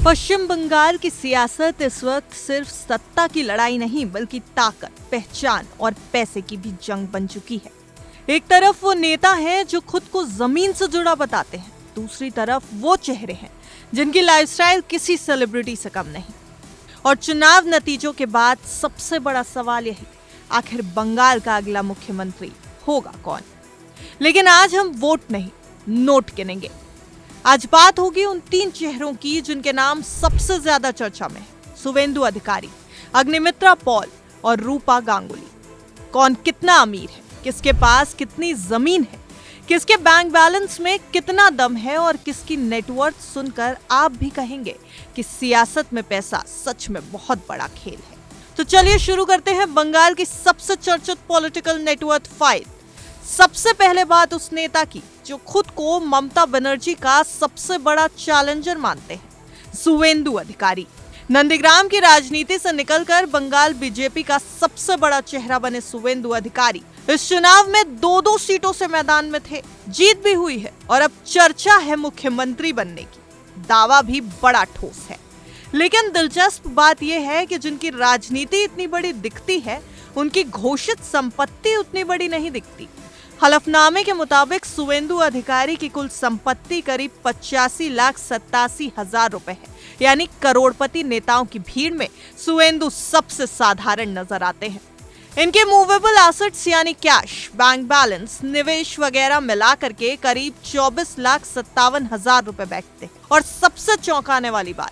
पश्चिम बंगाल की सियासत इस वक्त सिर्फ सत्ता की लड़ाई नहीं बल्कि ताकत, पहचान और पैसे की भी जंग बन चुकी है। एक तरफ वो नेता हैं जो खुद को जमीन से जुड़ा बताते हैं, दूसरी तरफ वो चेहरे हैं जिनकी लाइफस्टाइल किसी सेलिब्रिटी से कम नहीं। और चुनाव नतीजों के बाद सबसे बड़ा सवाल यही, आखिर बंगाल का अगला मुख्यमंत्री होगा कौन? लेकिन आज हम वोट नहीं, नोट गिनेंगे। आज बात होगी उन 3 चेहरों की जिनके नाम सबसे ज्यादा चर्चा में है, शुवेंदु अधिकारी, अग्निमित्रा पॉल और रूपा गांगुली। कौन कितना अमीर है, किसके पास कितनी जमीन है, किसके बैंक बैलेंस में कितना दम है और किसकी नेटवर्थ सुनकर आप भी कहेंगे कि सियासत में पैसा सच में बहुत बड़ा खेल है। तो चलिए शुरू करते हैं बंगाल की सबसे चर्चित पॉलिटिकल नेटवर्थ फाइल। सबसे पहले बात उस नेता की जो खुद को ममता बनर्जी का सबसे बड़ा चैलेंजर मानते हैं, शुवेंदु अधिकारी। नंदीग्राम की राजनीति से निकलकर बंगाल बीजेपी का सबसे बड़ा चेहरा बने शुवेंदु अधिकारी इस चुनाव में 2-2 सीटों से मैदान में थे। जीत भी हुई है और अब चर्चा है मुख्यमंत्री बनने की। दावा भी बड़ा ठोस है, लेकिन दिलचस्प बात यह है कि जिनकी राजनीति इतनी बड़ी दिखती है, उनकी घोषित संपत्ति उतनी बड़ी नहीं दिखती। हलफनामे के मुताबिक शुवेंदु अधिकारी की कुल संपत्ति करीब 85,87,000 रुपए है, यानी करोड़पति नेताओं की भीड़ में शुवेंदु सबसे साधारण नजर आते हैं। इनके मूवेबल एसेट्स यानी कैश, बैंक बैलेंस, निवेश वगैरह मिला करके करीब 24,57,000 रुपए बैठते हैं। और सबसे चौंकाने वाली बात,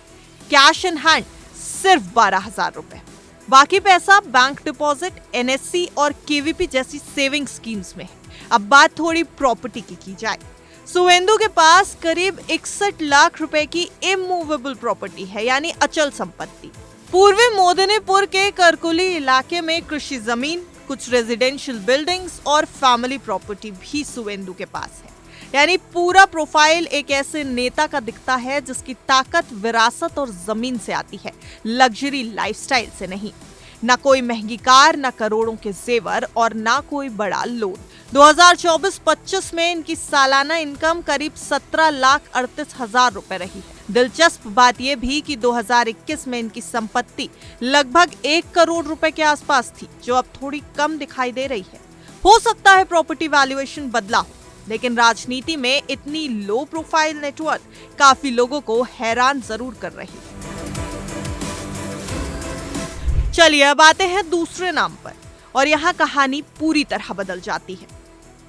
कैश इन हैंड सिर्फ 12,000 रुपए। बाकी पैसा बैंक डिपॉजिट, एनएससी और केवीपी जैसी सेविंग स्कीम्स में है। अब बात थोड़ी प्रॉपर्टी की जाए। शुवेंदु के पास करीब 61 लाख रुपए की इमूवेबल प्रॉपर्टी है, यानी अचल संपत्ति। पूर्वी मोदिनीपुर के करकुली इलाके में कृषि जमीन, कुछ रेजिडेंशियल बिल्डिंग्स और फैमिली प्रॉपर्टी भी शुवेंदु के पास है। यानी पूरा प्रोफाइल एक ऐसे नेता का दिखता है जिसकी ताकत विरासत और जमीन से आती है, लग्जरी लाइफस्टाइल से नहीं। ना कोई महंगी कार, ना करोड़ों के जेवर और ना कोई बड़ा लोन। 2024-25 में इनकी सालाना इनकम करीब 17,38,000 रुपए रही है। दिलचस्प बात यह भी कि 2021 में इनकी संपत्ति लगभग 1 करोड़ रुपए के आसपास थी, जो अब थोड़ी कम दिखाई दे रही है। हो सकता है प्रॉपर्टी वैल्यूएशन बदला हो, लेकिन राजनीति में इतनी लो प्रोफाइल नेटवर्थ काफी लोगों को हैरान जरूर कर रही है। चलिए अब आते हैं दूसरे नाम पर, और यहाँ कहानी पूरी तरह बदल जाती है।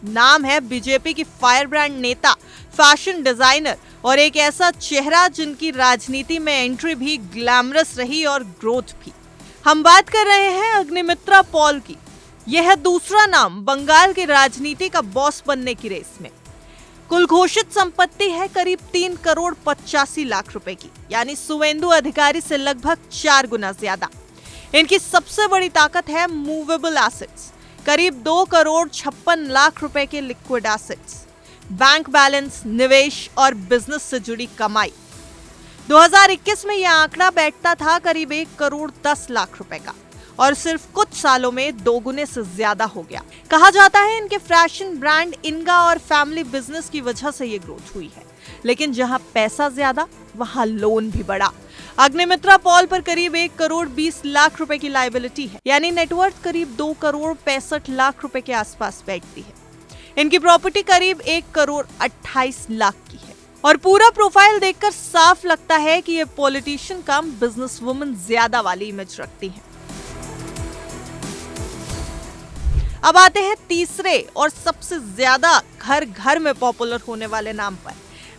नाम है बीजेपी की फायर ब्रांड नेता, फैशन डिजाइनर और एक ऐसा चेहरा जिनकी राजनीति में एंट्री भी ग्लैमरस रही और ग्रोथ भी। हम बात कर रहे हैं अग्निमित्रा पॉल की। यह है दूसरा नाम बंगाल की राजनीति का बॉस बनने की रेस में। कुल घोषित संपत्ति है करीब 3 करोड़ 85 लाख रुपए की, यानी शुवेंदु अधिकारी से लगभग 4 गुना ज्यादा। इनकी सबसे बड़ी ताकत है मूवेबल एसेट्स, करीब 2 करोड़ 56 लाख रुपए के लिक्विड एसेट्स, बैंक बैलेंस, निवेश और बिजनेस से जुड़ी कमाई। 2021 में यह आंकड़ा बैठता था करीब 1 करोड़ 10 लाख रुपए का, और सिर्फ कुछ सालों में 2 गुने से ज्यादा हो गया। कहा जाता है इनके फैशन ब्रांड इनगा और फैमिली बिजनेस की वजह से ये ग्रोथ हुई है। लेकिन जहां पैसा ज्यादा, वहां लोन भी बढ़ा। अग्निमित्रा पॉल पर करीब 1 करोड़ 20 लाख रुपए की लायबिलिटी है, यानी नेटवर्थ करीब 2 करोड़ 65 लाख रुपए के आसपास बैठती है। इनकी प्रॉपर्टी करीब 1 करोड़ 28 लाख की है। और पूरा प्रोफाइल देखकर साफ लगता है कि ये पॉलिटिशियन कम बिजनेस वुमन ज्यादा वाली इमेज रखती हैं। अब आते हैं तीसरे और सबसे ज्यादा घर घर में पॉपुलर होने वाले नाम पर।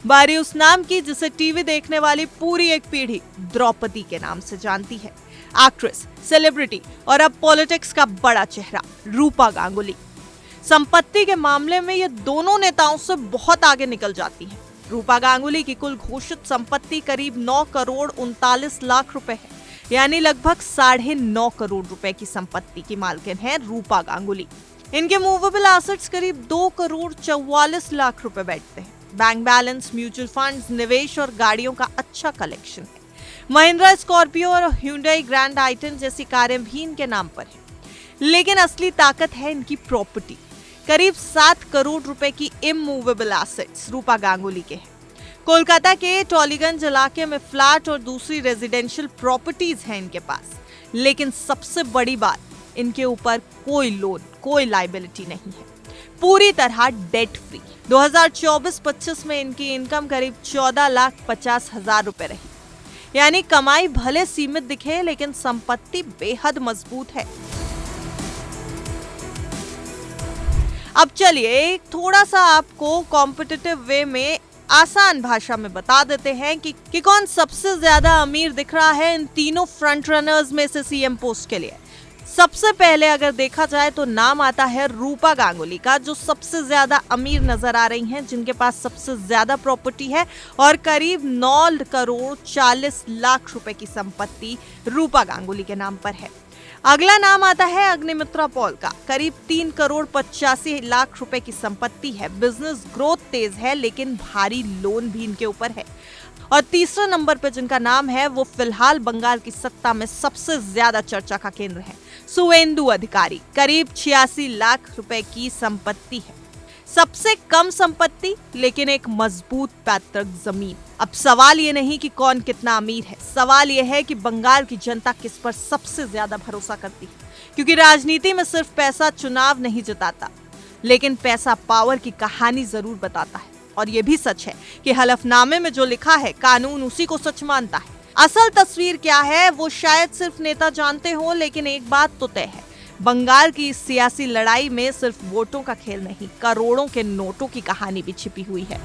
बारी उस नाम की जिसे टीवी देखने वाली पूरी एक पीढ़ी द्रौपदी के नाम से जानती है। एक्ट्रेस, सेलिब्रिटी और अब पॉलिटिक्स का बड़ा चेहरा रूपा गांगुली। संपत्ति के मामले में ये दोनों नेताओं से बहुत आगे निकल जाती हैं। रूपा गांगुली की कुल घोषित संपत्ति करीब 9 करोड़ 39 लाख रुपए है, यानी लगभग 9.5 करोड़ रुपए की संपत्ति की मालकिन है रूपा गांगुली। इनके मूवेबल एसेट्स करीब 2 करोड़ 44 लाख रुपए बैठते हैं। बैंक बैलेंस, म्यूचुअल फंड्स, निवेश और गाड़ियों का अच्छा कलेक्शन है। महिंद्रा स्कॉर्पियो और ह्यूंडई ग्रैंड आइटन जैसी कारें भी इनके नाम पर हैं। लेकिन असली ताकत है इनकी प्रॉपर्टी। करीब 7 करोड़ रुपए की इमूवेबल एसेट्स रूपा गांगुली के हैं। कोलकाता के टॉलीगंज इलाके में फ्लैट और दूसरी रेजिडेंशियल प्रॉपर्टीज हैं इनके पास। लेकिन सबसे बड़ी बात, इनके ऊपर कोई लोन, कोई लायबिलिटी नहीं है, पूरी तरह डेट फ्री। 2024-25 में इनकी इनकम करीब 14,50,000 रुपए रही। यानी कमाई भले सीमित दिखे लेकिन संपत्ति बेहद मजबूत है। अब चलिए थोड़ा सा आपको कॉम्पिटिटिव वे में आसान भाषा में बता देते हैं कि कौन सबसे ज्यादा अमीर दिख रहा है इन तीनों फ्रंट रनर्स में से सीएम पोस्ट के लिए। सबसे पहले अगर देखा जाए तो नाम आता है रूपा गांगुली का, जो सबसे ज्यादा अमीर नजर आ रही हैं, जिनके पास सबसे ज्यादा प्रॉपर्टी है और करीब 9 करोड़ 40 लाख रुपए की संपत्ति रूपा गांगुली के नाम पर है। अगला नाम आता है अग्निमित्रा पॉल का, करीब 3 करोड़ 85 लाख रुपए की संपत्ति है। बिजनेस ग्रोथ तेज है लेकिन भारी लोन भी इनके ऊपर है। और तीसरे नंबर पे जिनका नाम है वो फिलहाल बंगाल की सत्ता में सबसे ज्यादा चर्चा का केंद्र है, सुवेंदु अधिकारी, करीब 86 लाख रुपए की संपत्ति है। सबसे कम संपत्ति लेकिन एक मजबूत पैतृक जमीन। अब सवाल ये नहीं कि कौन कितना अमीर है, सवाल ये है कि बंगाल की जनता किस पर सबसे ज्यादा भरोसा करती है। क्योंकि राजनीति में सिर्फ पैसा चुनाव नहीं जिताता, लेकिन पैसा पावर की कहानी जरूर बताता है। और ये भी सच है कि हलफनामे में जो लिखा है कानून उसी को सच मानता है। असल तस्वीर क्या है वो शायद सिर्फ नेता जानते हो, लेकिन एक बात तो तय है, बंगाल की इस सियासी लड़ाई में सिर्फ वोटों का खेल नहीं, करोड़ों के नोटों की कहानी भी छिपी हुई है।